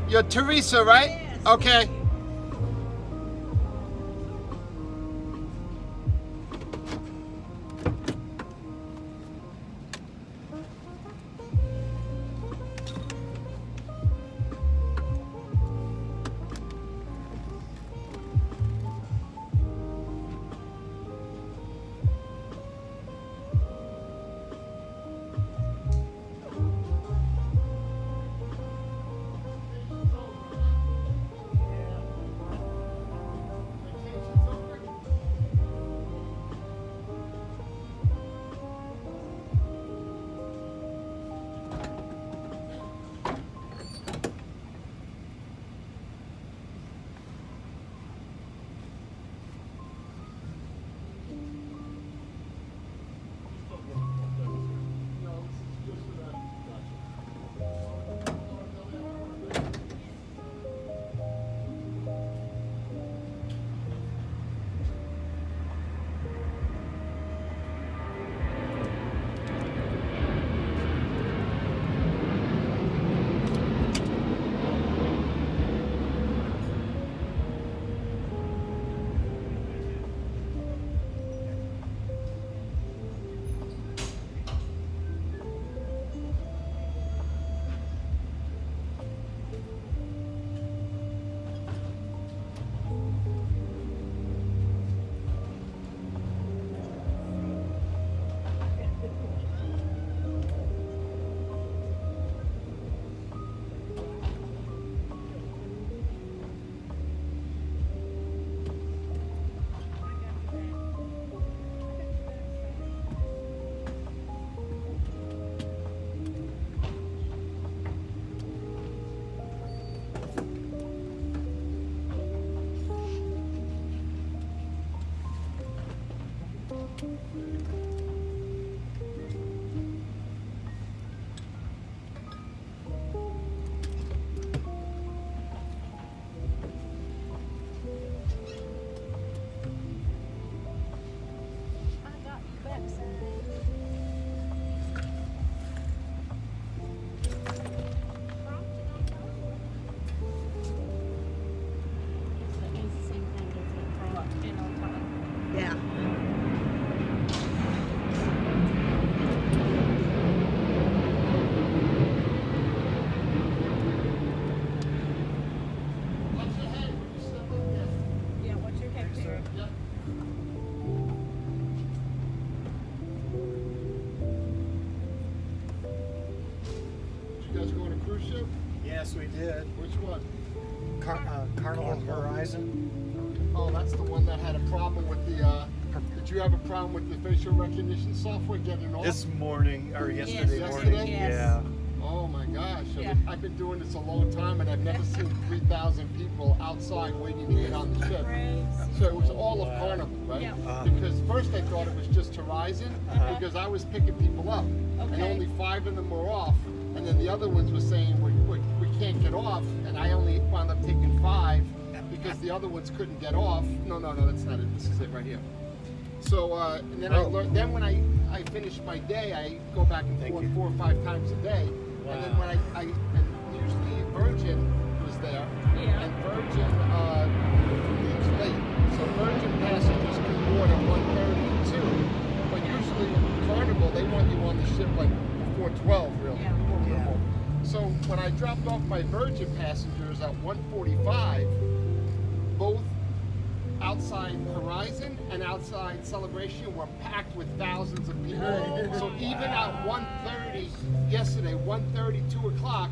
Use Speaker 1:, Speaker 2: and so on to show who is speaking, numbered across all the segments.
Speaker 1: You're Teresa, right?
Speaker 2: Yes.
Speaker 1: Okay.
Speaker 2: Yeah. Yeah, what's your head, Sarah?
Speaker 1: Did you guys go on a cruise ship?
Speaker 3: Yes, we did.
Speaker 1: Which one?
Speaker 3: Carnival Horizon.
Speaker 1: Oh, that's the one that had a problem with the, did you have a problem with the facial recognition software getting off?
Speaker 3: This morning, or yesterday
Speaker 2: Yes,
Speaker 3: morning.
Speaker 1: yesterday?
Speaker 2: Yes.
Speaker 3: Yeah.
Speaker 1: Oh my gosh,
Speaker 2: Yeah.
Speaker 1: I've been doing this a long time and I've never seen 3,000 people outside waiting to get on the ship.
Speaker 2: Crazy.
Speaker 1: So it was all of
Speaker 3: Wow.
Speaker 1: Carnival, right?
Speaker 2: Yeah.
Speaker 1: Because first I thought it was just Horizon because I was picking people up and
Speaker 2: Okay.
Speaker 1: only 5 of them were off, and then the other ones were saying we can't get off, and I only wound up taking 5 because the other ones couldn't get off. No, that's not it. This is it right here. So and then I learned. Then when I finish my day, I go back and
Speaker 3: Thank
Speaker 1: forth
Speaker 3: you.
Speaker 1: 4 or 5 times a day. And then when I and usually Virgin was there,
Speaker 2: Yeah.
Speaker 1: and Virgin leaves late. So Virgin passengers can board at 1:30 and 2. But usually Carnival, they want you on the ship like before 12, really.
Speaker 2: Yeah.
Speaker 3: Yeah.
Speaker 1: So when I dropped off my Virgin passengers at 1:45, both outside Horizon and outside Celebration were packed with thousands of people. So even at 1:30 yesterday, 1:30, 2 o'clock,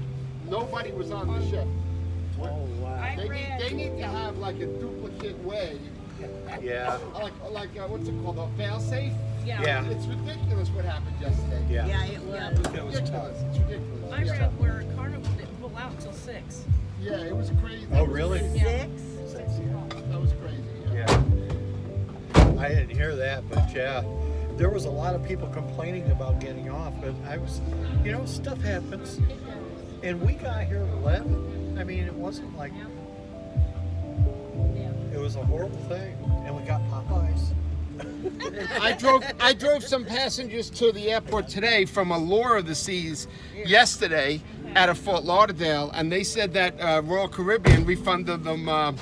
Speaker 1: nobody was on the ship.
Speaker 3: Oh, wow.
Speaker 1: They need to have like a duplicate way,
Speaker 3: Yeah.
Speaker 1: like what's it called, a fail-safe?
Speaker 3: Yeah.
Speaker 1: It's ridiculous what happened yesterday.
Speaker 3: Yeah.
Speaker 2: Yeah, it was.
Speaker 1: It's ridiculous. It's ridiculous.
Speaker 4: I read where Carnival didn't pull out till 6.
Speaker 1: Yeah, it was crazy.
Speaker 3: Oh, really?
Speaker 4: Yeah.
Speaker 2: 6?
Speaker 1: That was crazy.
Speaker 3: Yeah. I didn't hear that, but yeah. There was a lot of people complaining about getting off, but I was, stuff happens. And we got here at 11. I mean, it wasn't like, it was a horrible thing. And we got Popeyes.
Speaker 1: I drove some passengers to the airport today from Allure of the Seas yesterday, out of Fort Lauderdale, and they said that Royal Caribbean refunded them a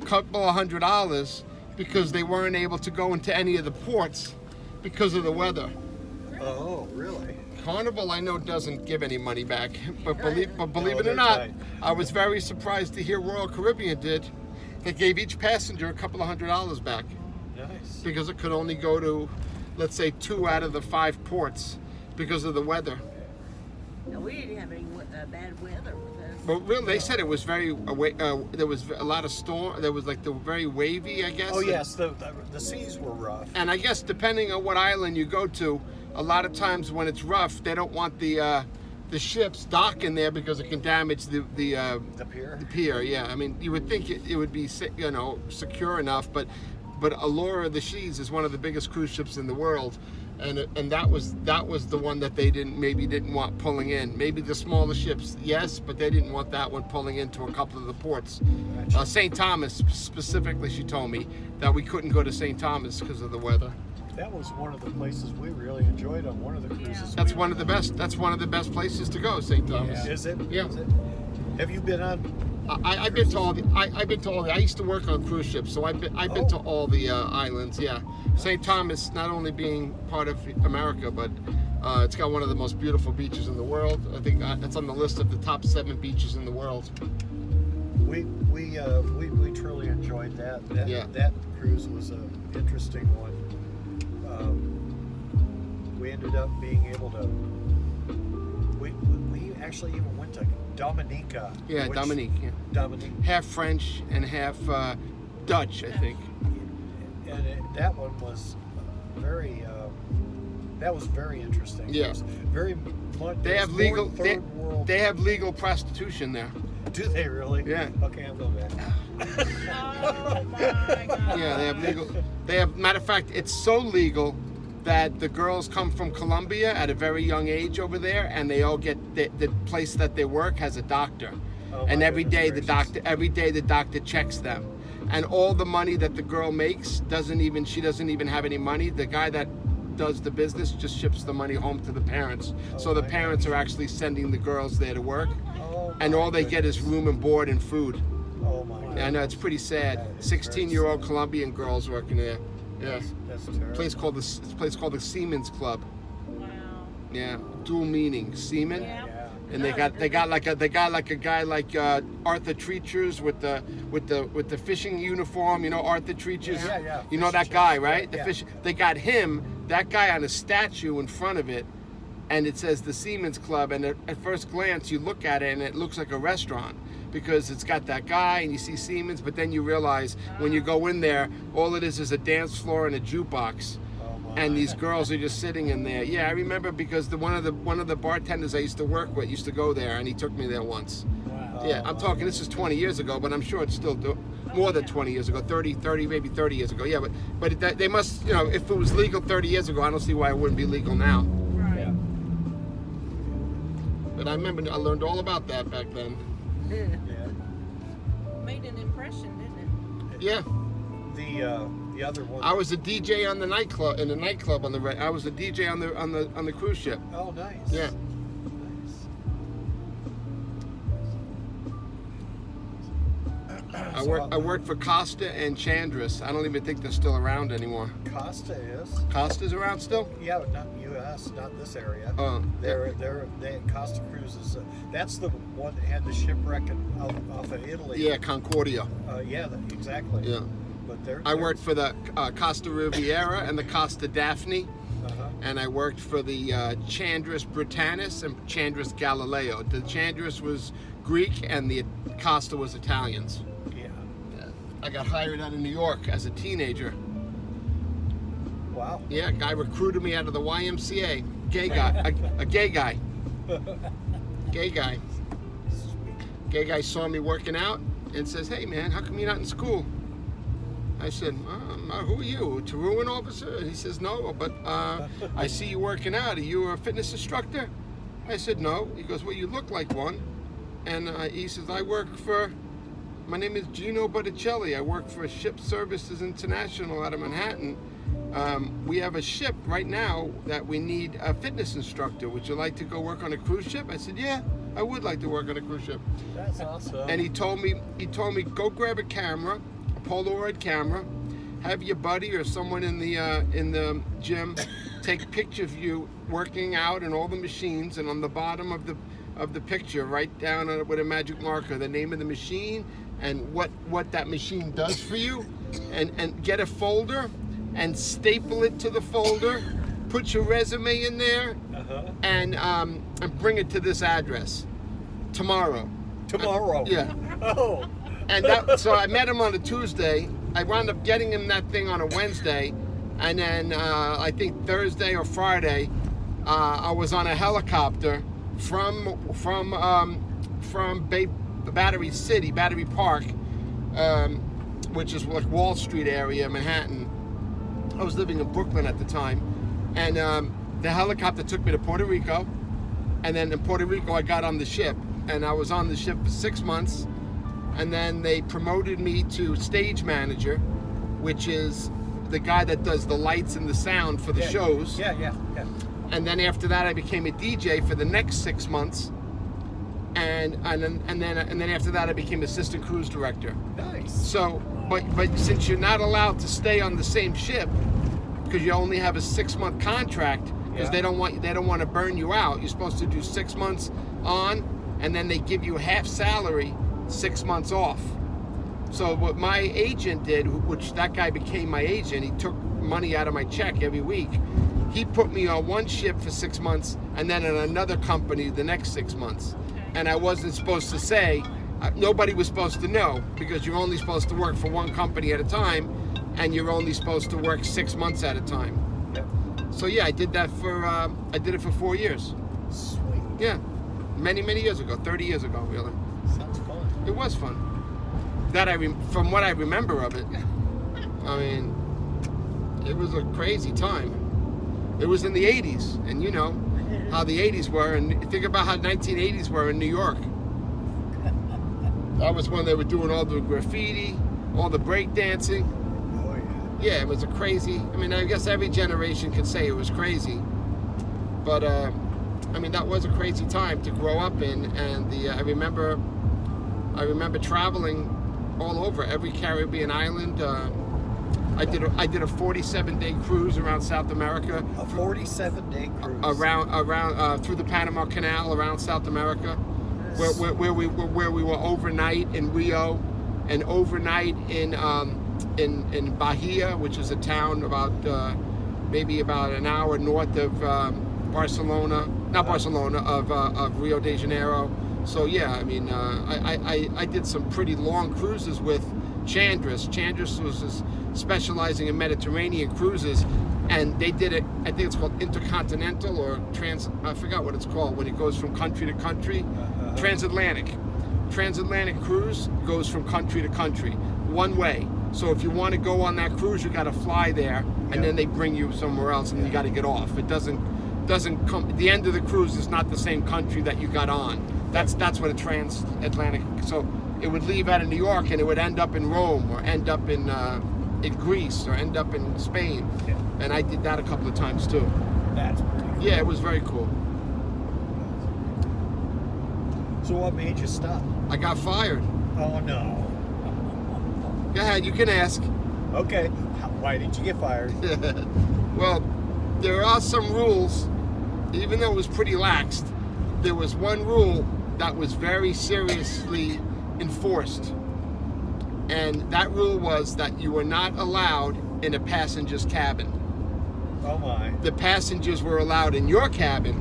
Speaker 1: couple of $100 because they weren't able to go into any of the ports because of the weather.
Speaker 3: Oh, really?
Speaker 1: Carnival, I know, doesn't give any money back, but believe
Speaker 3: No,
Speaker 1: it or
Speaker 3: they're
Speaker 1: not,
Speaker 3: tight.
Speaker 1: I was very surprised to hear Royal Caribbean did. They gave each passenger a couple of $100 back
Speaker 3: Nice.
Speaker 1: because it could only go to, let's say, 2 out of the 5 ports because of the weather.
Speaker 2: No, we didn't have any bad weather with us.
Speaker 1: But really, they said it was very. There was a lot of storm. There was like the very wavy, I guess.
Speaker 3: Oh yes, the seas were rough.
Speaker 1: And I guess depending on what island you go to, a lot of times when it's rough, they don't want the ships docking there because it can damage the
Speaker 3: pier.
Speaker 1: The pier, yeah. I mean, you would think it would be secure enough, but Allure of the Seas is one of the biggest cruise ships in the world. And that was the one that they didn't want pulling in. Maybe the smaller ships, yes, but they didn't want that one pulling into a couple of the ports. St. Thomas specifically, she told me that we couldn't go to St. Thomas because of the weather.
Speaker 3: That was one of the places we really enjoyed on one of the cruises.
Speaker 1: That's one of the best. That's one of the best places to go, St. Thomas.
Speaker 3: Yeah. Is it?
Speaker 1: Yeah.
Speaker 3: Is it? Have you been on?
Speaker 1: I've been to all the. I've been to all the. I used to work on cruise ships, so I've been to all the islands. Yeah, St. Thomas, not only being part of America, but it's got one of the most beautiful beaches in the world. I think it's on the list of the top 7 beaches in the world.
Speaker 3: We truly enjoyed that. That cruise was an interesting one. We ended up being able to. We actually even went to Dominica.
Speaker 1: Yeah, Dominique. Yeah.
Speaker 3: Dominique.
Speaker 1: Half French and half Dutch, I think.
Speaker 3: And that one was very. That was very interesting.
Speaker 1: Yeah.
Speaker 3: It was very much.
Speaker 1: They have legal.
Speaker 3: Third world.
Speaker 1: They have legal prostitution there.
Speaker 3: Do they really?
Speaker 1: Yeah.
Speaker 3: Okay, I'm going back.
Speaker 2: Oh my God.
Speaker 1: Yeah, they have legal. They have. Matter of fact, it's so legal that the girls come from Colombia at a very young age over there, and they all get the place that they work has a doctor,
Speaker 3: Oh,
Speaker 1: and
Speaker 3: my
Speaker 1: every day
Speaker 3: goodness
Speaker 1: the doctor checks them, and all the money that the girl makes she doesn't even have any money. The guy that does the business just ships the money home to the parents, so the
Speaker 3: my
Speaker 1: parents are actually sending the girls there to work,
Speaker 3: Oh,
Speaker 1: and
Speaker 3: my
Speaker 1: all they get is
Speaker 3: goodness.
Speaker 1: room and board and food.
Speaker 3: Oh my God.
Speaker 1: I know, it's pretty sad.
Speaker 3: That is very
Speaker 1: 16-year-old
Speaker 3: sad.
Speaker 1: Colombian girls working there. Yeah.
Speaker 3: That's terrible.
Speaker 1: Place called the Seamen's Club.
Speaker 2: Wow.
Speaker 1: Yeah, dual meaning, seaman.
Speaker 2: Yeah.
Speaker 3: Yeah.
Speaker 1: And they got like a guy like Arthur Treacher's with the fishing uniform. You know Arthur Treacher's.
Speaker 3: Yeah, yeah.
Speaker 1: You know
Speaker 3: Fishing
Speaker 1: that guy,
Speaker 3: chaps.
Speaker 1: right?
Speaker 3: Yeah,
Speaker 1: The fish. They got that guy on a statue in front of it, and it says the Seamen's Club. And at first glance, you look at it and it looks like a restaurant because it's got that guy and you see Seamen's. But then you realize when you go in there, all it is a dance floor and a jukebox.
Speaker 3: Oh my.
Speaker 1: And these girls are just sitting in there. Yeah, I remember because one of the bartenders I used to work with used to go there, and he took me there once.
Speaker 3: Wow.
Speaker 1: Yeah, I'm talking. This is 20 years ago, but I'm sure it's still more than 20 years ago. 30, maybe 30 years ago. Yeah, but they must. If it was legal 30 years ago, I don't see why it wouldn't be legal now.
Speaker 2: Right.
Speaker 3: Yeah.
Speaker 1: But I remember I learned all about that back then.
Speaker 3: Yeah.
Speaker 4: Made an impression, didn't it?
Speaker 1: Yeah,
Speaker 3: The other one.
Speaker 1: I was a DJ on the nightclub I was a DJ on the cruise ship.
Speaker 3: Oh, nice.
Speaker 1: Yeah.
Speaker 3: Nice.
Speaker 1: I worked for Costa and Chandris. I don't even think they're still around anymore.
Speaker 3: Costa is.
Speaker 1: Costa's around still?
Speaker 3: Yeah, but not U.S., not this area.
Speaker 1: Oh,
Speaker 3: They Costa Cruises. That's the one that had the shipwreck off of Italy.
Speaker 1: yeah, Concordia.
Speaker 3: Exactly.
Speaker 1: Yeah.
Speaker 3: But they're.
Speaker 1: I worked for the Costa Riviera and the Costa Daphne,
Speaker 3: Uh-huh.
Speaker 1: and I worked for the Chandris Britannis and Chandris Galileo. The Chandris was Greek and the Costa was Italians.
Speaker 3: Yeah.
Speaker 1: I got hired out of New York as a teenager.
Speaker 3: Wow.
Speaker 1: Yeah, a guy recruited me out of the YMCA. Gay guy, a gay guy. Gay guy.
Speaker 3: Sweet.
Speaker 1: Gay guy saw me working out and says, "Hey man, how come you're not in school?" I said, "Who are you, a truant officer?" And he says, "No, but I see you working out. Are you a fitness instructor?" I said, "No." He goes, "Well, you look like one." And he says, my name is Gino Botticelli. I work for Ship Services International out of Manhattan. We have a ship right now that we need a fitness instructor. Would you like to go work on a cruise ship? I said, "Yeah, I would like to work on a cruise ship.
Speaker 3: That's awesome.
Speaker 1: And he told me, go grab a camera, a Polaroid camera, have your buddy or someone in the gym take a picture of you working out in all the machines, and on the bottom of the picture, write down with a magic marker the name of the machine and what that machine does for you, and get a folder and staple it to the folder, put your resume in there, and bring it to this address tomorrow.
Speaker 3: Tomorrow.
Speaker 1: Yeah.
Speaker 3: Oh.
Speaker 1: And so I met him on a Tuesday. I wound up getting him that thing on a Wednesday, and then I think Thursday or Friday, I was on a helicopter from Battery City, Battery Park, which is like Wall Street area, Manhattan. I was living in Brooklyn at the time, and the helicopter took me to Puerto Rico, and then in Puerto Rico I got on the ship, and I was on the ship for 6 months, and then they promoted me to stage manager, which is the guy that does the lights and the sound for the shows.
Speaker 3: Yeah.
Speaker 1: And then after that I became a DJ for the next 6 months, and then after that I became assistant cruise director.
Speaker 3: Nice.
Speaker 1: So, but since you're not allowed to stay on the same ship because you only have a 6-month contract, because they don't want to burn you out. You're supposed to do 6 months on, and then they give you half salary, 6 months off. So what my agent did, which that guy became my agent, he took money out of my check every week. He put me on one ship for 6 months, and then in another company the next 6 months. And I wasn't supposed to say, nobody was supposed to know, because you're only supposed to work for one company at a time, and you're only supposed to work 6 months at a time.
Speaker 3: Yep.
Speaker 1: So yeah, I did that for I did it for 4 years.
Speaker 3: Sweet.
Speaker 1: Yeah, many years ago, 30 years ago, really.
Speaker 3: Sounds fun.
Speaker 1: It was fun. From what I remember of it, I mean, it was a crazy time. It was in the 80s, and you know how the 80s were, and think about how 1980s were in New York. That was when they were doing all the graffiti, all the breakdancing.
Speaker 3: Oh yeah.
Speaker 1: Yeah, it was a crazy. I mean, I guess every generation could say it was crazy, but I mean, that was a crazy time to grow up in. And I remember traveling all over every Caribbean island. I did a 47-day cruise around South America.
Speaker 3: A 47-day cruise.
Speaker 1: Around through the Panama Canal around South America, where we were overnight in Rio, and overnight in Bahia, which is a town maybe about an hour north of Barcelona, of Rio de Janeiro. So yeah, I mean, I did some pretty long cruises with Chandris. Chandris was specializing in Mediterranean cruises, and they did it, I think it's called intercontinental or I forgot what it's called, when it goes from country to country. Transatlantic cruise goes from country to country, one way. So if you want to go on that cruise, you got to fly there, and then they bring you somewhere else, and you got to get off. It doesn't come. The end of the cruise is not the same country that you got on. That's what a transatlantic. So it would leave out of New York, and it would end up in Rome, or end up in Greece, or end up in Spain.
Speaker 3: Yeah.
Speaker 1: And I did that a couple of times too.
Speaker 3: That's pretty cool.
Speaker 1: Yeah, it was very cool.
Speaker 3: So what made you stop?
Speaker 1: I got fired.
Speaker 3: Oh no.
Speaker 1: Go ahead, you can ask.
Speaker 3: Okay. Why did you get fired?
Speaker 1: Well, there are some rules, even though it was pretty laxed. There was one rule that was very seriously enforced, and that rule was that you were not allowed in a passenger's cabin.
Speaker 3: Oh my.
Speaker 1: The passengers were allowed in your cabin,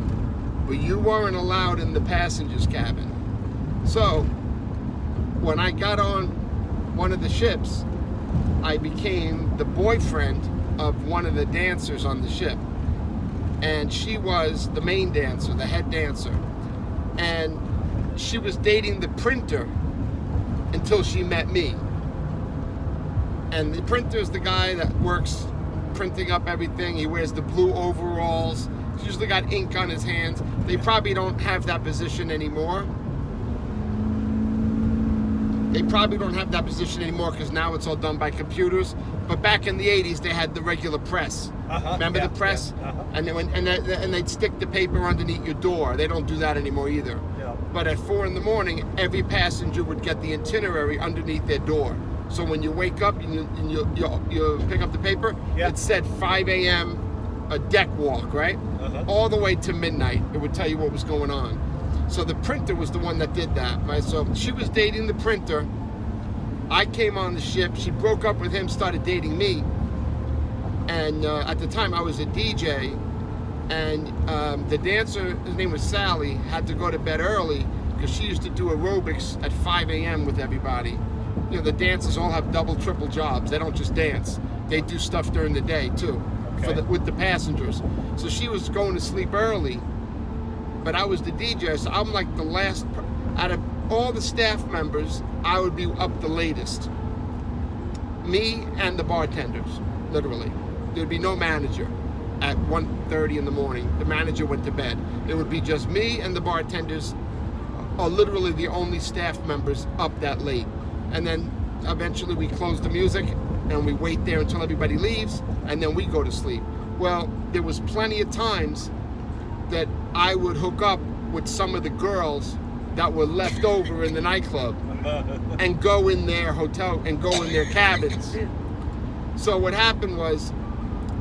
Speaker 1: but you weren't allowed in the passenger's cabin. So when I got on one of the ships, I became the boyfriend of one of the dancers on the ship, and she was the main dancer, the head dancer, and she was dating the printer until she met me. And the printer is the guy that works printing up everything. He wears the blue overalls. He's usually got ink on his hands. They probably don't have that position anymore. Because now it's all done by computers. But back in the 80s, they had the regular press. Remember the press?
Speaker 3: Yeah.
Speaker 1: And they'd stick the paper underneath your door. They don't do that anymore either.
Speaker 3: Yeah.
Speaker 1: But at 4 in the morning, every passenger would get the itinerary underneath their door. So when you wake up and you pick up the paper,
Speaker 3: Yeah.
Speaker 1: it said 5 a.m. a deck walk, right?
Speaker 3: Uh-huh.
Speaker 1: All the way to midnight. It would tell you what was going on. So the printer was the one that did that, right? So she was dating the printer. I came on the ship. She broke up with him, started dating me. And at the time, I was a DJ. And the dancer, his name was Sally, had to go to bed early because she used to do aerobics at 5 a.m. with everybody. You know, the dancers all have double, triple jobs. They don't just dance. They do stuff during the day, too,
Speaker 3: Okay.
Speaker 1: with the passengers. So she was going to sleep early, but I was the DJ, so I'm like the last. Out of all the staff members, I would be up the latest. Me and the bartenders, literally. There'd be no manager. At 1:30 in the morning, the manager went to bed. It would be just me and the bartenders are literally the only staff members up that late. And then eventually we close the music and we wait there until everybody leaves and then we go to sleep. Well, there was plenty of times that I would hook up with some of the girls that were left over in the nightclub and go in their hotel and go in their cabins. So what happened was,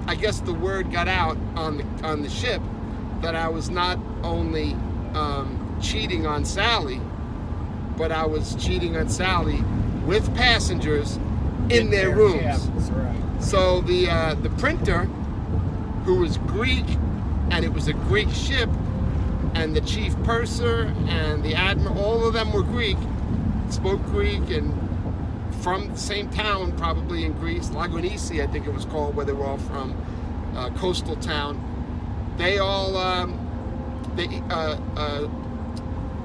Speaker 1: I guess the word got out on the ship that I was not only cheating on Sally, but I was cheating on Sally with passengers in their rooms.
Speaker 3: cabins, right.
Speaker 1: So the printer, who was Greek, and it was a Greek ship, and the chief purser and the admiral, all of them were Greek, spoke Greek, and from the same town, probably in Greece, Lagonisi, I think it was called, where they were all from, coastal town. They all,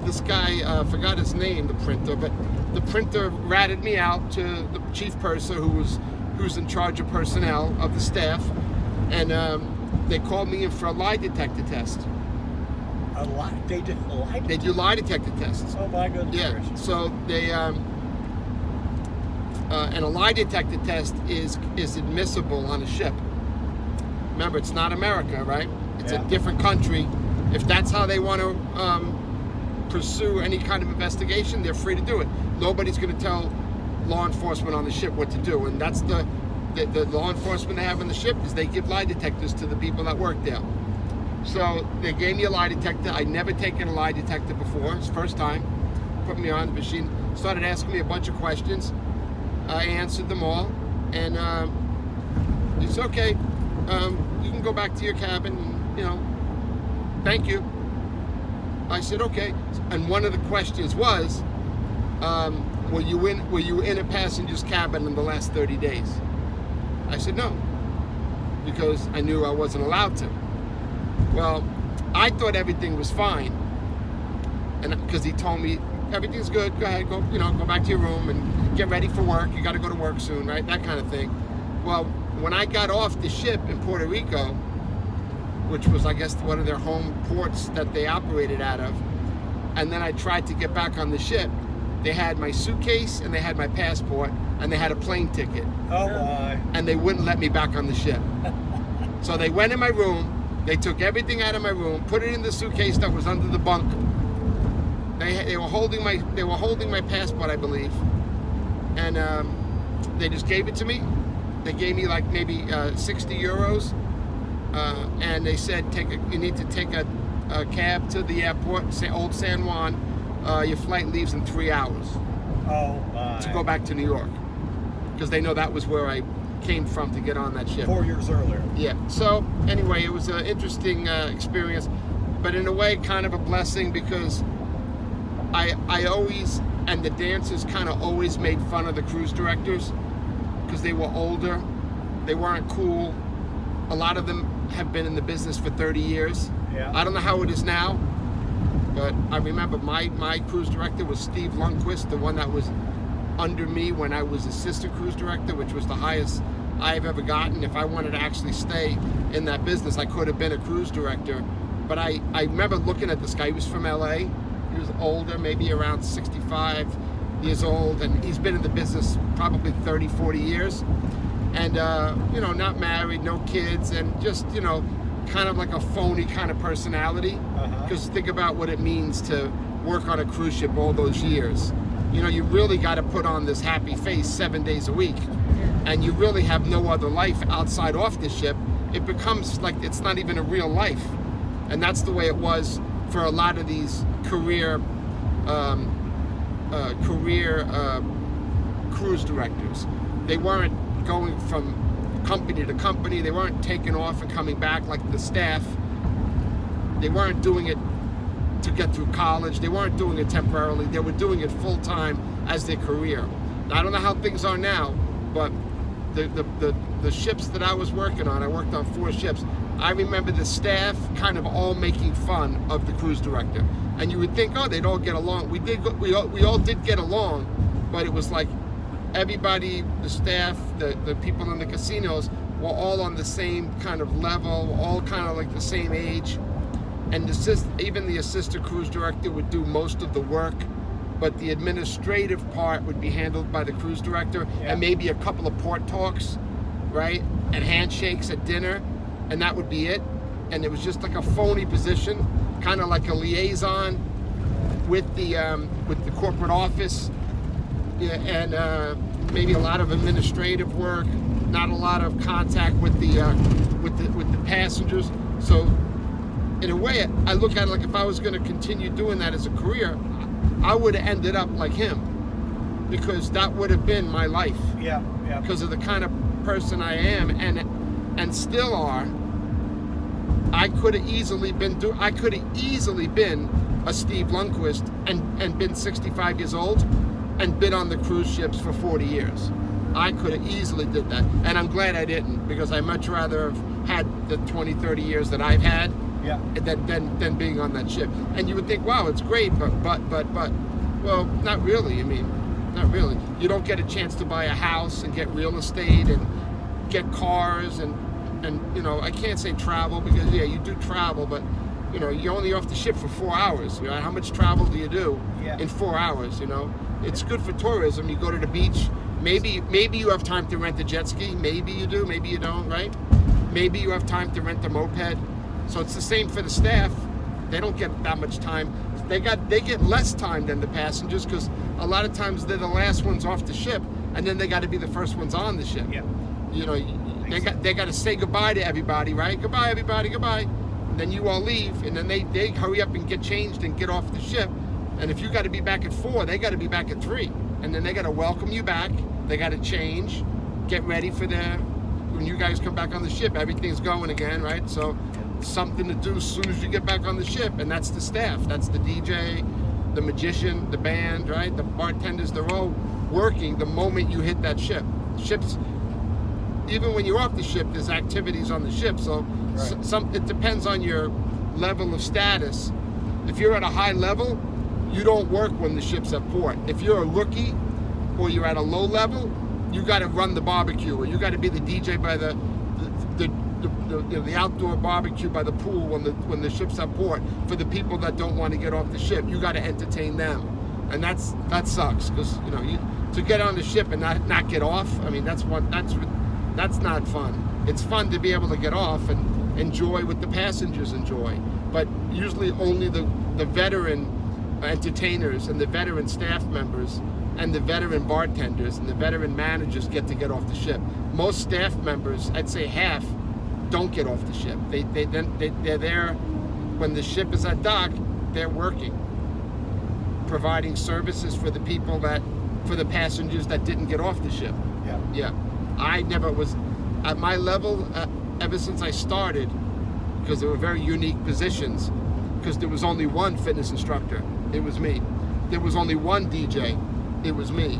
Speaker 1: this guy, forgot his name, the printer, but the printer ratted me out to the chief purser, who's in charge of personnel of the staff, and they called me in for a lie detector test.
Speaker 3: A lie? They did a lie?
Speaker 1: They do lie detector tests.
Speaker 3: Oh my goodness
Speaker 1: Yeah,
Speaker 3: gracious.
Speaker 1: so they, and a lie detector test is admissible on a ship. Remember, it's not America, right? It's
Speaker 3: Yeah.
Speaker 1: a different country. If that's how they want to pursue any kind of investigation, they're free to do it. Nobody's going to tell law enforcement on the ship what to do, and that's the law enforcement they have on the ship is they give lie detectors to the people that work there. So they gave me a lie detector. I'd never taken a lie detector before. It's the first time. Put me on the machine. Started asking me a bunch of questions. I answered them all, and it's okay. You can go back to your cabin. And, thank you. I said okay. And one of the questions was, were you in a passenger's cabin in the last 30 days? I said no, because I knew I wasn't allowed to. Well, I thought everything was fine, and because he told me everything's good, go ahead, go back to your room and get ready for work. You got to go to work soon, right? That kind of thing. Well, when I got off the ship in Puerto Rico, which was, I guess, one of their home ports that they operated out of, and then I tried to get back on the ship, they had my suitcase and they had my passport and they had a plane ticket,
Speaker 3: Oh my.
Speaker 1: and they wouldn't let me back on the ship. So they went in my room. They took everything out of my room, put it in the suitcase that was under the bunk. They were holding my passport, I believe, and they just gave it to me. They gave me like maybe 60 euros, and they said you need to take a cab to the airport, Old San Juan. Your flight leaves in 3 hours
Speaker 3: Oh my.
Speaker 1: to go back to New York, because they know that was where I came from to get on that ship.
Speaker 3: 4 years earlier.
Speaker 1: Yeah. So anyway, it was an interesting experience, but in a way, kind of a blessing, because I always, and the dancers kind of always made fun of the cruise directors because they were older, they weren't cool. A lot of them have been in the business for 30 years.
Speaker 3: Yeah.
Speaker 1: I don't know how it is now, but I remember my cruise director was Steve Lundquist, the one that was under me when I was assistant cruise director, which was the highest I've ever gotten. If I wanted to actually stay in that business, I could have been a cruise director. But I remember looking at this guy. He was from LA. He was older, maybe around 65 years old, and he's been in the business probably 30, 40 years. And, not married, no kids, and just, kind of like a phony kind of personality.
Speaker 3: Uh-huh.
Speaker 1: Because think about what it means to work on a cruise ship all those years, you know, you really got to put on this happy face 7 days a week, and you really have no other life outside off the ship. It becomes like it's not even a real life, and that's the way it was for a lot of these career cruise directors. They weren't going from company to company. They weren't taking off and coming back like the staff. They weren't doing it to get through college. They weren't doing it temporarily. They were doing it full time as their career. Now, I don't know how things are now, but the ships that I was working on, I worked on 4 ships. I remember the staff kind of all making fun of the cruise director, and you would think, oh, they'd all get along. We all did get along, but it was like everybody, the staff, the people in the casinos were all on the same kind of level, all kind of like the same age. And even the assistant cruise director would do most of the work, but the administrative part would be handled by the cruise director, and maybe a couple of port talks, right? And handshakes at dinner, and that would be it. And it was just like a phony position, kind of like a liaison with the corporate office, and maybe a lot of administrative work, not a lot of contact with the passengers. So in a way, I look at it like if I was going to continue doing that as a career, I would have ended up like him, because that would have been my life.
Speaker 3: Yeah.
Speaker 1: Because of the kind of person I am and still are. I could have easily been a Steve Lundquist and been 65 years old and been on the cruise ships for 40 years. I could have easily did that, and I'm glad I didn't, because I'd much rather have had the 20, 30 years that I've had than being on that ship. And you would think, wow, it's great, but, well, not really. I mean, not really. You don't get a chance to buy a house and get real estate and get cars and you know, I can't say travel, because you do travel, but you know, you're only off the ship for 4 hours. You know, how much travel do you do in 4 hours? You know, it's good for tourism. You go to the beach. Maybe you have time to rent a jet ski. Maybe you do. Maybe you don't. Right? Maybe you have time to rent a moped. So it's the same for the staff. They don't get that much time. They get less time than the passengers, because a lot of times they're the last ones off the ship, and then they got to be the first ones on the ship.
Speaker 3: Yeah.
Speaker 1: You know, they got to say goodbye to everybody, right? Goodbye, everybody, goodbye. And then you all leave, and then they hurry up and get changed and get off the ship. And if you got to be back at 4, they got to be back at 3. And then they got to welcome you back. They got to change, get ready for when you guys come back on the ship, everything's going again, right? So something to do as soon as you get back on the ship, and that's the staff. That's the DJ, the magician, the band, right? The bartenders, they're all working the moment you hit that ship. Ships, even when you're off the ship, there's activities on the ship. So it depends on your level of status. If you're at a high level, you don't work when the ship's at port. If you're a rookie or you're at a low level, you got to run the barbecue, or you got to be the DJ by the outdoor barbecue by the pool when the ship's at port. For the people that don't want to get off the ship, you got to entertain them, and that sucks, because you know, to get on the ship and not get off. I mean, that's not fun. It's fun to be able to get off and enjoy what the passengers enjoy, but usually only the veteran entertainers and the veteran staff members and the veteran bartenders and the veteran managers get off the ship. Most staff members, I'd say half, don't get off the ship. They're there when the ship is at dock. They're working, providing services for the passengers that didn't get off the ship. Yeah. I never was at my level ever since I started, because there were very unique positions, because there was only one fitness instructor. It was me. There was only one DJ. It was me.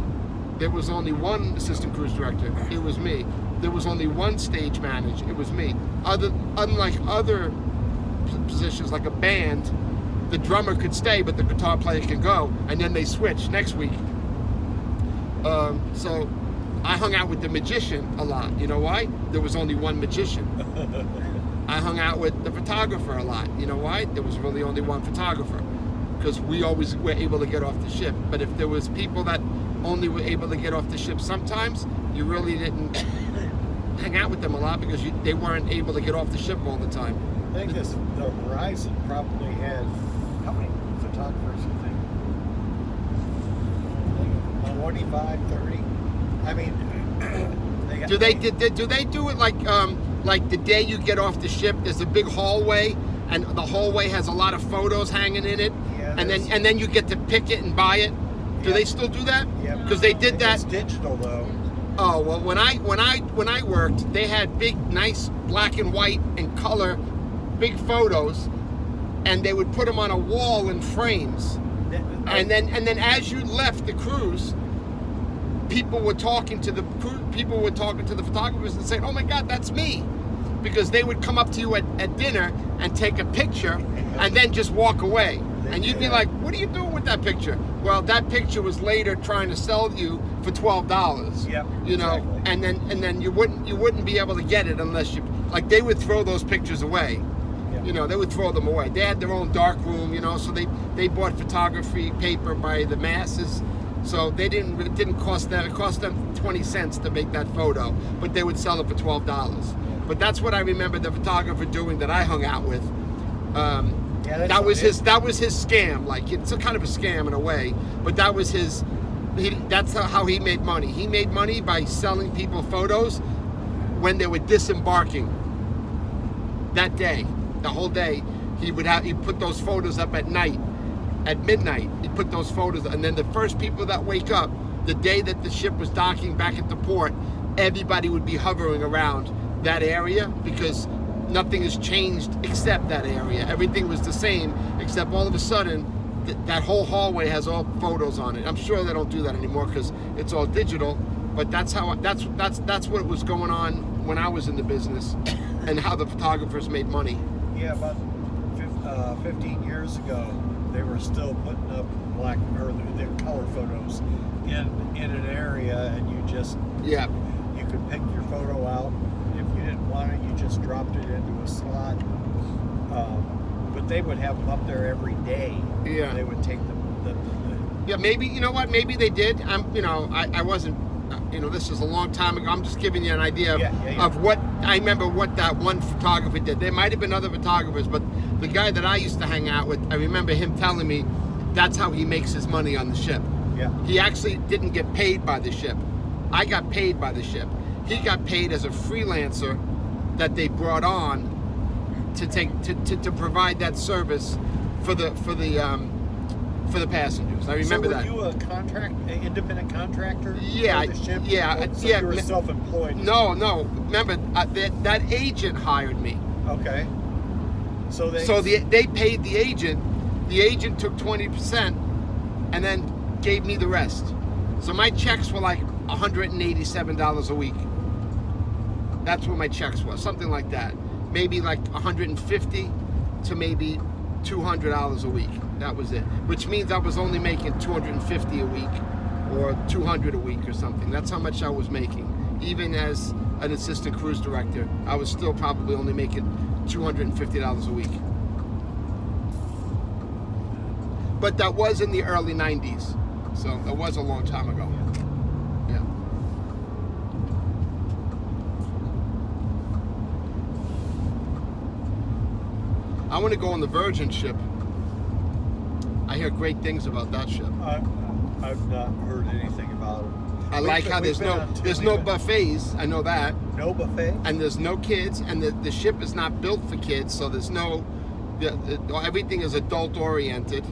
Speaker 1: There was only one assistant cruise director. It was me. There was only one stage manager. It was me. Unlike other positions like a band, the drummer could stay, but the guitar player can go, and then they switch next week. So I hung out with the magician a lot. You know why? There was only one magician. I hung out with the photographer a lot. You know why? There was really only one photographer, because we always were able to get off the ship. But if there was people that only were able to get off the ship sometimes, you really didn't hang out with them a lot, because they weren't able to get off the ship all the time.
Speaker 3: I think the Horizon probably had, how many photographers you think? 25, 30. I mean,
Speaker 1: Do they do it like the day you get off the ship? There's a big hallway, and the hallway has a lot of photos hanging in it,
Speaker 3: Yeah,
Speaker 1: and then you get to pick it and buy it. Do
Speaker 3: Yeah.
Speaker 1: they still do that?
Speaker 3: Yeah.
Speaker 1: Because they did that.
Speaker 3: It's digital though.
Speaker 1: Oh well, when I worked, they had big, nice black and white and color, big photos, and they would put them on a wall in frames. And then as you left the cruise, people were talking to the photographers and saying, "Oh my God, that's me," because they would come up to you at dinner and take a picture, and then just walk away. And you'd be like, "What are you doing with that picture?" Well, that picture was later trying to sell you for $12.
Speaker 3: Yep,
Speaker 1: You know,
Speaker 3: exactly.
Speaker 1: and then you wouldn't be able to get it unless you, like, they would throw those pictures away.
Speaker 3: Yep.
Speaker 1: You know, they would throw them away. They had their own dark room, you know, so they bought photography paper by the masses. So it didn't cost them. It cost them 20 cents to make that photo, but they would sell it for $12. But that's what I remember the photographer doing that I hung out with. That was his scam. Like, it's a kind of a scam in a way, but that was his. That's how he made money. He made money by selling people photos when they were disembarking. That day, the whole day, he'd put those photos up at night, at midnight. He'd put those photos, and then the first people that wake up, the day that the ship was docking back at the port, everybody would be hovering around that area because nothing has changed except that area. Everything was the same, except all of a sudden, that whole hallway has all photos on it. I'm sure they don't do that anymore because it's all digital. But that's what was going on when I was in the business, and how the photographers made money.
Speaker 3: Yeah, about 15 years ago, they were still putting up black or the color photos in an area, and you could pick your photo out. If you didn't want it, you just dropped it into a slot. But they would have them up there every day.
Speaker 1: Yeah.
Speaker 3: They would take them.
Speaker 1: Yeah, maybe, you know what? Maybe they did. I wasn't. This is a long time ago. I'm just giving you an idea of what I remember. What that one photographer did. There might have been other photographers, but the guy that I used to hang out with, I remember him telling me that's how he makes his money on the ship.
Speaker 3: Yeah.
Speaker 1: He actually didn't get paid by the ship. I got paid by the ship. He got paid as a freelancer that they brought on to provide that service for the passengers. I remember that.
Speaker 3: So were you an independent contractor?
Speaker 1: Yeah,
Speaker 3: for the ship?
Speaker 1: yeah,
Speaker 3: So
Speaker 1: yeah.
Speaker 3: you were self-employed.
Speaker 1: No. Remember that agent hired me.
Speaker 3: Okay. So
Speaker 1: they paid the agent. The agent took 20% and then gave me the rest. So my checks were like $187 a week. That's what my checks were, something like that. Maybe like $150 to maybe $200 a week. That was it. Which means I was only making $250 a week or $200 a week or something. That's how much I was making. Even as an assistant cruise director, I was still probably only making $250 a week. But that was in the early 90s. So that was a long time ago. Yeah. I want to go on the Virgin ship. I hear great things about that ship.
Speaker 3: I've not heard anything about it.
Speaker 1: I like how there's no buffets. I know that.
Speaker 3: No buffet?
Speaker 1: And there's no kids, and the ship is not built for kids, so there's no. Everything is adult oriented.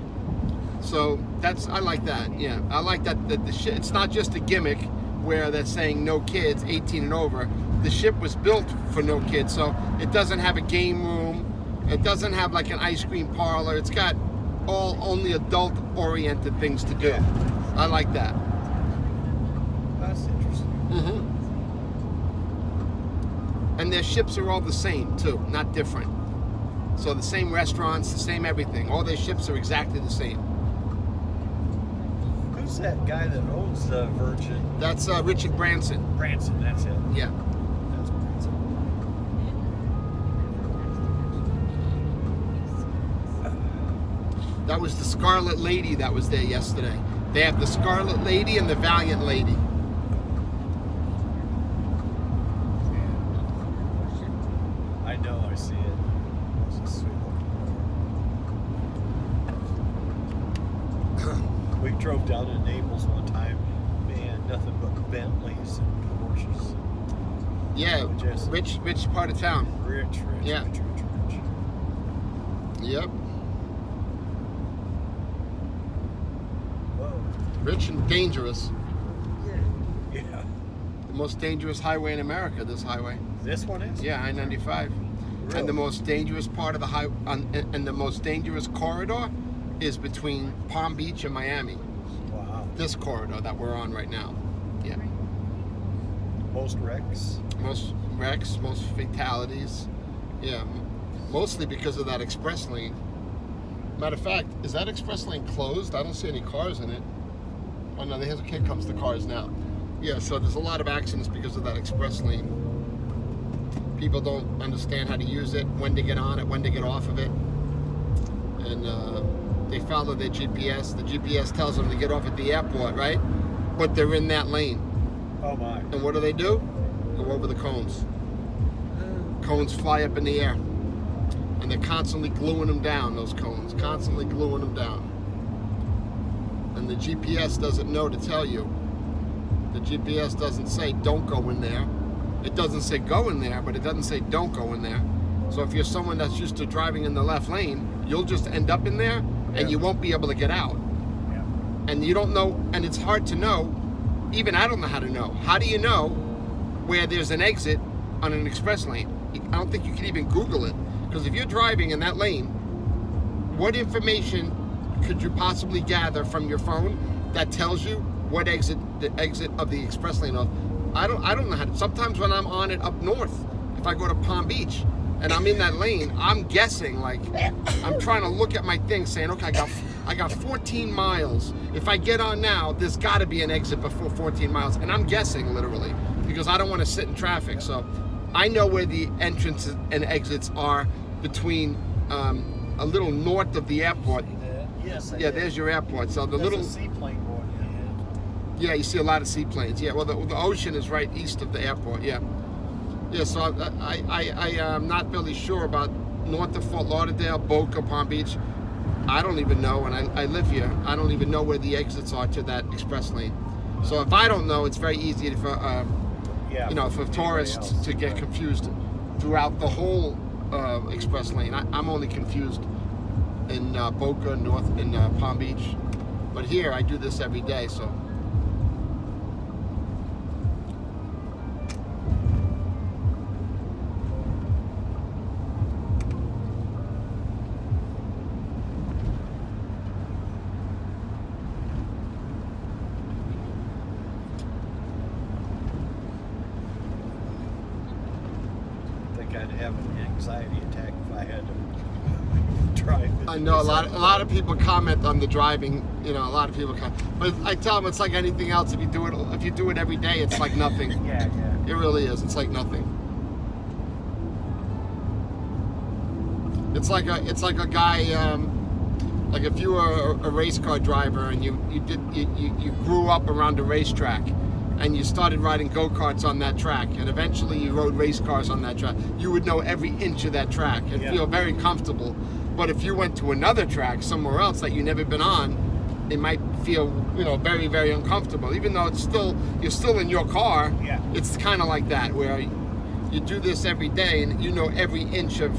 Speaker 1: So I like that. Yeah, I like that the ship. It's not just a gimmick where they're saying no kids, 18 and over. The ship was built for no kids, so it doesn't have a game room. It doesn't have like an ice cream parlor. It's got only adult oriented things to do. I like that.
Speaker 3: That's interesting.
Speaker 1: Mm-hmm. And their ships are all the same too, not different. So the same restaurants, the same everything. All their ships are exactly the same.
Speaker 3: Who's that guy that owns the Virgin?
Speaker 1: That's Richard Branson.
Speaker 3: Branson, that's it.
Speaker 1: Yeah.
Speaker 3: That's Branson.
Speaker 1: That was the Scarlet Lady that was there yesterday. They have the Scarlet Lady and the Valiant Lady.
Speaker 3: I know, I see it. It's a sweet looking boat. We drove down to Naples one time, nothing but Bentleys and Porsches.
Speaker 1: Yeah,
Speaker 3: Just
Speaker 1: rich part of town.
Speaker 3: rich,
Speaker 1: Yeah.
Speaker 3: rich.
Speaker 1: Yep,
Speaker 3: Whoa.
Speaker 1: rich and dangerous.
Speaker 2: Yeah.
Speaker 3: Yeah.
Speaker 1: The most dangerous highway in America, this highway.
Speaker 3: This one is?
Speaker 1: Yeah, I-95.
Speaker 3: Really?
Speaker 1: And the most dangerous part of the and the most dangerous corridor is between Palm Beach and Miami.
Speaker 3: Wow.
Speaker 1: This corridor that we're on right now. Yeah.
Speaker 3: Most wrecks.
Speaker 1: Most wrecks, most fatalities. Yeah. Mostly because of that express lane. Matter of fact, is that express lane closed? I don't see any cars in it. Oh no, here comes the cars now. Yeah, so there's a lot of accidents because of that express lane. People don't understand how to use it, when to get on it, when to get off of it. And they follow their GPS. The GPS tells them to get off at the airport, right? But they're in that lane.
Speaker 3: Oh my.
Speaker 1: And what do? Go over the cones. Cones fly up in the air. And they're constantly gluing them down, those cones. Constantly gluing them down. And the GPS doesn't know to tell you. The GPS doesn't say don't go in there. It doesn't say go in there, but it doesn't say don't go in there. So if you're someone that's used to driving in the left lane, you'll just end up in there and you won't be able to get out.
Speaker 3: Yeah.
Speaker 1: And you don't know, and it's hard to know. Even I don't know how to know. How do you know where there's an exit on an express lane? I don't think you can even Google it. Because if you're driving in that lane, what information could you possibly gather from your phone that tells you what the exit of the express lane of? I don't know how to. Sometimes when I'm on it up north, if I go to Palm Beach and I'm in that lane, I'm guessing, like I'm trying to look at my thing saying, okay, I got 14 miles. If I get on now, there's got to be an exit before 14 miles. And I'm guessing literally because I don't want to sit in traffic. So I know where the entrances and exits are between a little north of the airport.
Speaker 3: Yes.
Speaker 1: Yeah, there's your airport. So the
Speaker 3: There's
Speaker 1: little
Speaker 3: a seaplane going in.
Speaker 1: yeah, you see a lot of seaplanes. Yeah, well, the ocean is right east of the airport. Yeah, yeah. So I am not really sure about north of Fort Lauderdale, Boca, Palm Beach. I don't even know, and I live here. I don't even know where the exits are to that express lane. So if I don't know, it's very easy for for tourists to get confused throughout the whole express lane. I'm only confused in Boca, north in Palm Beach, but here I do this every day. So.
Speaker 3: I'd have an anxiety attack if I had to drive.
Speaker 1: I know a lot of people comment on the driving. You know, a lot of people comment, but I tell them it's like anything else. If you do it every day, it's like nothing.
Speaker 3: Yeah.
Speaker 1: It really is. It's like nothing. It's like a guy. Like if you were a race car driver and you grew up around a racetrack. And you started riding go-karts on that track, and eventually you rode race cars on that track, you would know every inch of that track and feel very comfortable. But if you went to another track somewhere else that you've never been on, it might feel, very, very uncomfortable. Even though you're still in your car, it's kind of like that, where you do this every day and you know every inch of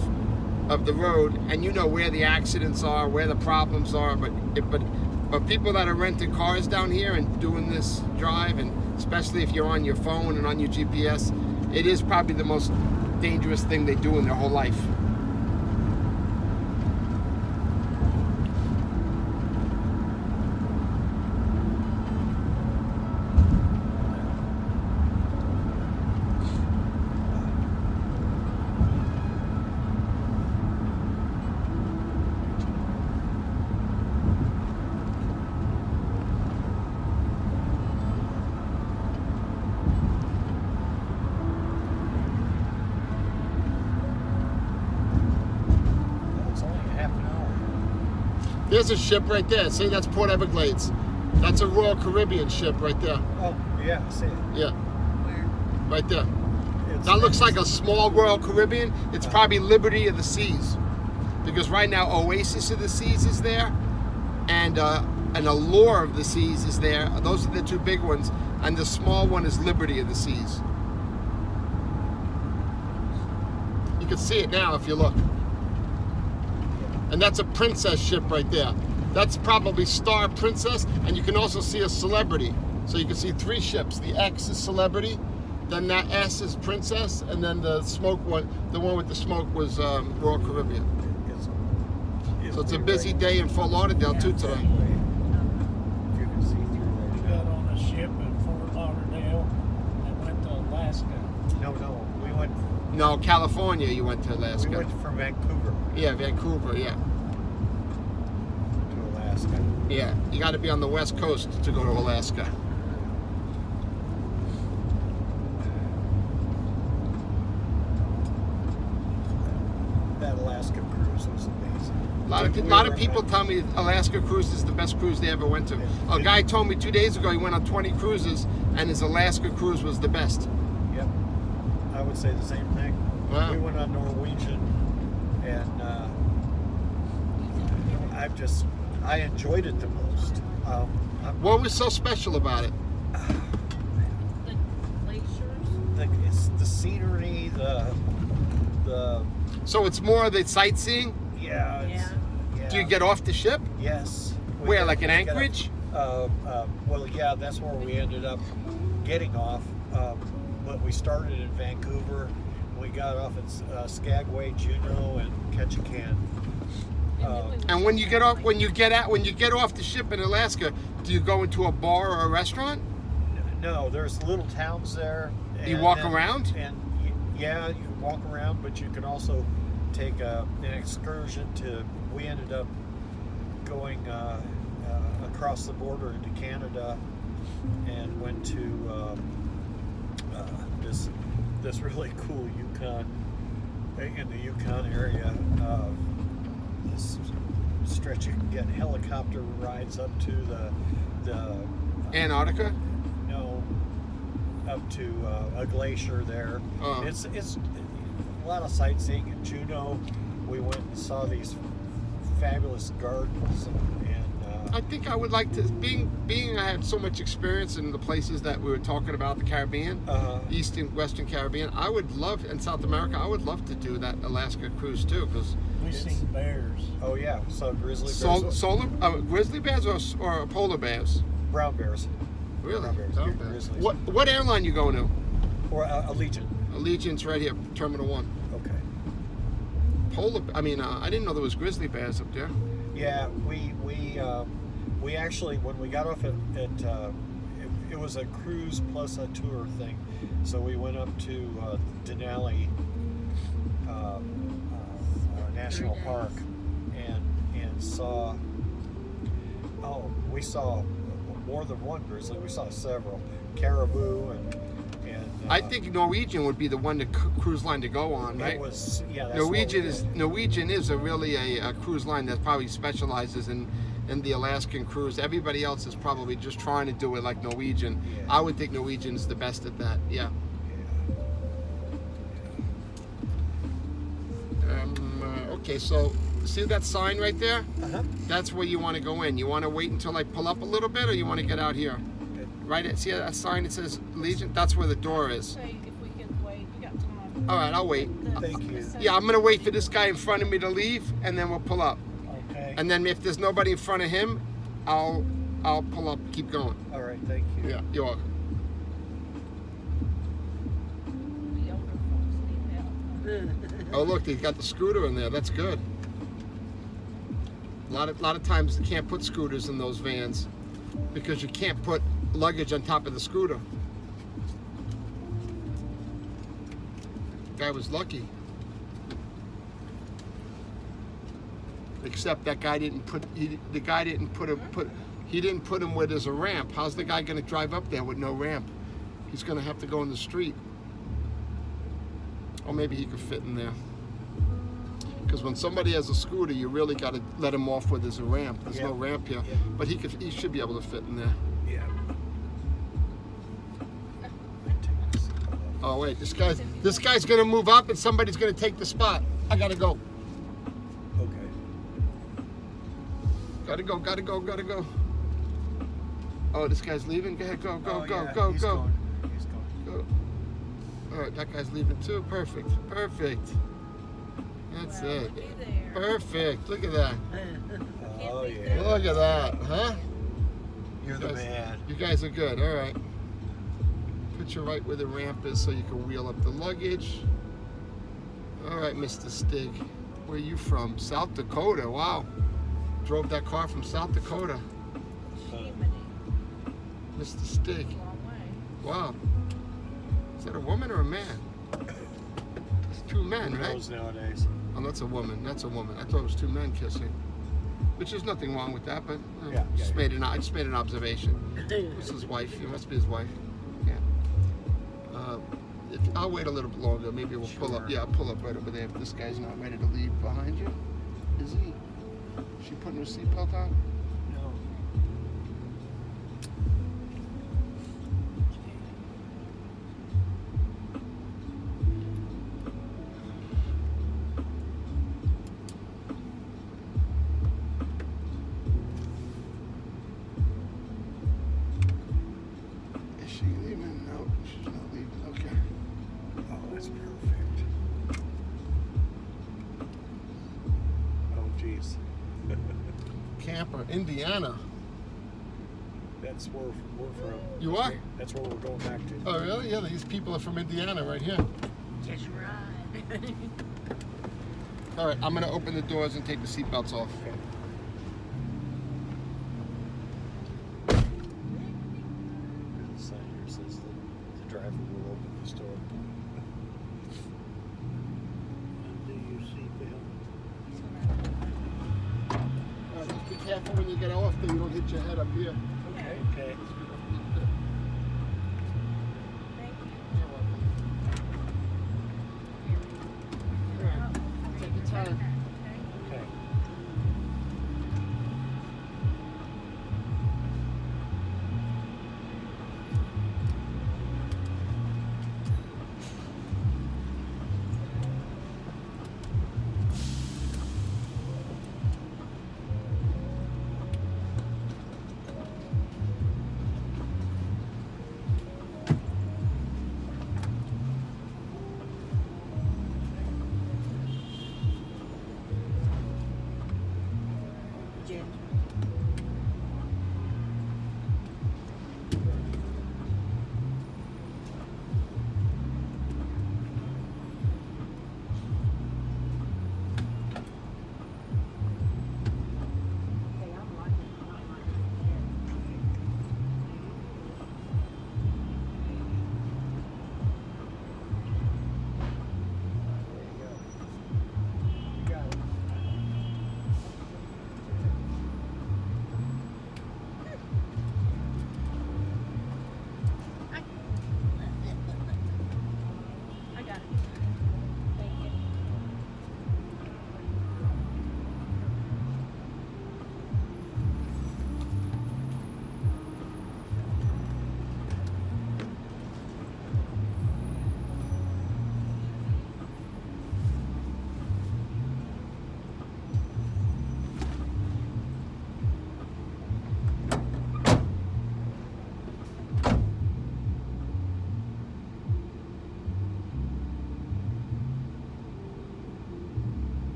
Speaker 1: the road, and you know where the accidents are, where the problems are. But people that are renting cars down here and doing this drive, and especially if you're on your phone and on your GPS, it is probably the most dangerous thing they do in their whole life. There's a ship right there. See, that's Port Everglades. That's a Royal Caribbean ship right there.
Speaker 3: Oh, yeah, I see it.
Speaker 1: Yeah.
Speaker 2: Where?
Speaker 1: Right there. That looks like a small Royal Caribbean. It's probably Liberty of the Seas. Because right now Oasis of the Seas is there, and Allure of the Seas is there. Those are the two big ones. and the small one is Liberty of the Seas. You can see it now if you look. And that's a Princess ship right there. That's probably Star Princess, and you can also see a Celebrity. So you can see 3 ships. The X is Celebrity, then that S is Princess, and then the smoke one, the one with the smoke was Royal Caribbean. So it's a busy day in Fort Lauderdale too today.
Speaker 3: If you can see through
Speaker 5: We
Speaker 3: there.
Speaker 5: got on a ship in Fort Lauderdale and went to Alaska.
Speaker 3: No, we went.
Speaker 1: No, California. You went to Alaska.
Speaker 3: We went from Vancouver
Speaker 1: Yeah, Vancouver. Yeah,
Speaker 3: to Alaska.
Speaker 1: yeah. You got to be on the West Coast to go to Alaska.
Speaker 3: That Alaska cruise was amazing.
Speaker 1: A lot of people tell me Alaska cruise is the best cruise they ever went to. A guy told me 2 days ago he went on 20 cruises and his Alaska cruise was the best.
Speaker 3: Yep, I would say the same thing.
Speaker 1: Wow.
Speaker 3: We went on Norwegian, and I enjoyed it the most.
Speaker 1: What was so special about it?
Speaker 4: The glaciers.
Speaker 3: It's the scenery, the
Speaker 1: So it's more of the sightseeing?
Speaker 3: yeah. It's, yeah.
Speaker 1: Do you get off the ship?
Speaker 3: Yes.
Speaker 1: Where, like in
Speaker 3: we got
Speaker 1: Anchorage?
Speaker 3: Well, yeah, that's where we ended up getting off. But we started in Vancouver. We got off at Skagway, Juneau, and Ketchikan.
Speaker 1: And when you get off, when you get off the ship in Alaska, do you go into a bar or a restaurant?
Speaker 3: No, there's little towns there.
Speaker 1: You walk around?
Speaker 3: And yeah, you can walk around, but you can also take an excursion to. We ended up going across the border into Canada and went to this really cool Yukon in the Yukon area. This stretch you can get helicopter rides up to the
Speaker 1: Antarctica?
Speaker 3: no, up to a glacier there. It's a lot of sightseeing. In Juneau, we went and saw these fabulous gardens and
Speaker 1: I think I would like to, being I had so much experience in the places that we were talking about, the Caribbean, East and Western Caribbean. I would love, in South America, I would love to do that Alaska cruise too, because
Speaker 5: We seen bears.
Speaker 3: oh yeah, we saw grizzly bears,
Speaker 1: grizzly bears or polar bears?
Speaker 3: brown bears,
Speaker 1: Really?
Speaker 3: Brown bears,
Speaker 1: Oh,
Speaker 3: grizzlies.
Speaker 1: What airline you going to?
Speaker 3: or Allegiant.
Speaker 1: Allegiant's right here, Terminal 1.
Speaker 3: Okay.
Speaker 1: I didn't know there was grizzly bears up there.
Speaker 3: Yeah, we actually, when we got off at it was a cruise plus a tour thing, so we went up to Denali National Park and saw. Oh, we saw more than one grizzly. We saw several caribou and.
Speaker 1: I think Norwegian would be the one cruise line to go on, right?
Speaker 3: It was, yeah. That's
Speaker 1: Norwegian is really a cruise line that probably specializes in the Alaskan cruise. Everybody else is probably just trying to do it like Norwegian.
Speaker 3: Yeah.
Speaker 1: I would think Norwegian is the best at that. Yeah. Okay, so see that sign right there?
Speaker 3: Uh-huh.
Speaker 1: That's where you want to go in. You want to wait until I pull up a little bit, or you want to get out here? Right, see that sign that says Legion? That's where the door is.
Speaker 4: Say if we can wait, we got time.
Speaker 1: All right, I'll wait.
Speaker 3: Thank you.
Speaker 1: Yeah, I'm gonna wait for this guy in front of me to leave, and then we'll pull up.
Speaker 3: Okay.
Speaker 1: And then if there's nobody in front of him, I'll pull up, keep going.
Speaker 3: All right. Thank you.
Speaker 1: Yeah, you're welcome.
Speaker 4: The older folks need help.
Speaker 1: Oh look, he's got the scooter in there. That's good. A lot of times you can't put scooters in those vans because you can't put luggage on top of the scooter. Guy was lucky. Except that guy didn't put he didn't put him where there's a ramp. How's the guy going to drive up there with no ramp? He's going to have to go in the street. Or maybe he could fit in there. Because when somebody has a scooter, you really got to let him off where there's a ramp. There's no ramp here, but he should be able to fit in there.
Speaker 3: Yeah.
Speaker 1: Oh wait, this guy's gonna move up, and somebody's gonna take the spot. I gotta go.
Speaker 3: Okay.
Speaker 1: Gotta go. Oh, this guy's leaving? Go ahead, go,
Speaker 3: Oh,
Speaker 1: go,
Speaker 3: yeah,
Speaker 1: go,
Speaker 3: he's
Speaker 1: go,
Speaker 3: going. He's going.
Speaker 1: go. All right, that guy's leaving too. Perfect, perfect. That's
Speaker 4: Well,
Speaker 1: it.
Speaker 4: looky there.
Speaker 1: Perfect. Look at that.
Speaker 3: Oh
Speaker 4: beat
Speaker 3: yeah.
Speaker 1: Look at that, huh?
Speaker 3: You're the man.
Speaker 1: You guys are good. All right. Put you right where the ramp is so you can wheel up the luggage. All right, Mr. Stig. Where are you from? South Dakota. Wow. Drove that car from South Dakota.
Speaker 4: Jiminy.
Speaker 1: Mr. Stig.
Speaker 4: Long way.
Speaker 1: Wow. Is that a woman or a man? It's two men,
Speaker 3: Who
Speaker 1: right?
Speaker 3: knows nowadays?
Speaker 1: Oh, that's a woman. That's a woman. I thought it was two men kissing. Which is nothing wrong with that, but
Speaker 3: Yeah,
Speaker 1: I just made an observation. This is his wife. It must be his wife. Yeah. I'll wait a little bit longer. Maybe we'll pull up.
Speaker 3: Sure.
Speaker 1: Yeah, I'll pull up right over there. If this guy's not ready to leave behind you, is he? She putting her seatbelt on?
Speaker 3: No.
Speaker 1: Is she leaving? No, she's not leaving. Okay.
Speaker 3: Oh, that's perfect. Oh, jeez.
Speaker 1: Camper, Indiana.
Speaker 3: That's where we're from.
Speaker 1: You are?
Speaker 3: That's where we're going back to.
Speaker 1: Oh, really? Yeah, these people are from Indiana right here.
Speaker 2: Just right.
Speaker 1: All right, I'm going to open the doors and take the seatbelts off.
Speaker 3: Okay. The sign here says that the driver will open this door. Undo your seatbelt.
Speaker 1: Just be careful when you get off that you don't hit your head up here.
Speaker 3: Okay. Okay.
Speaker 4: Thank you.
Speaker 1: You're welcome. Take your time.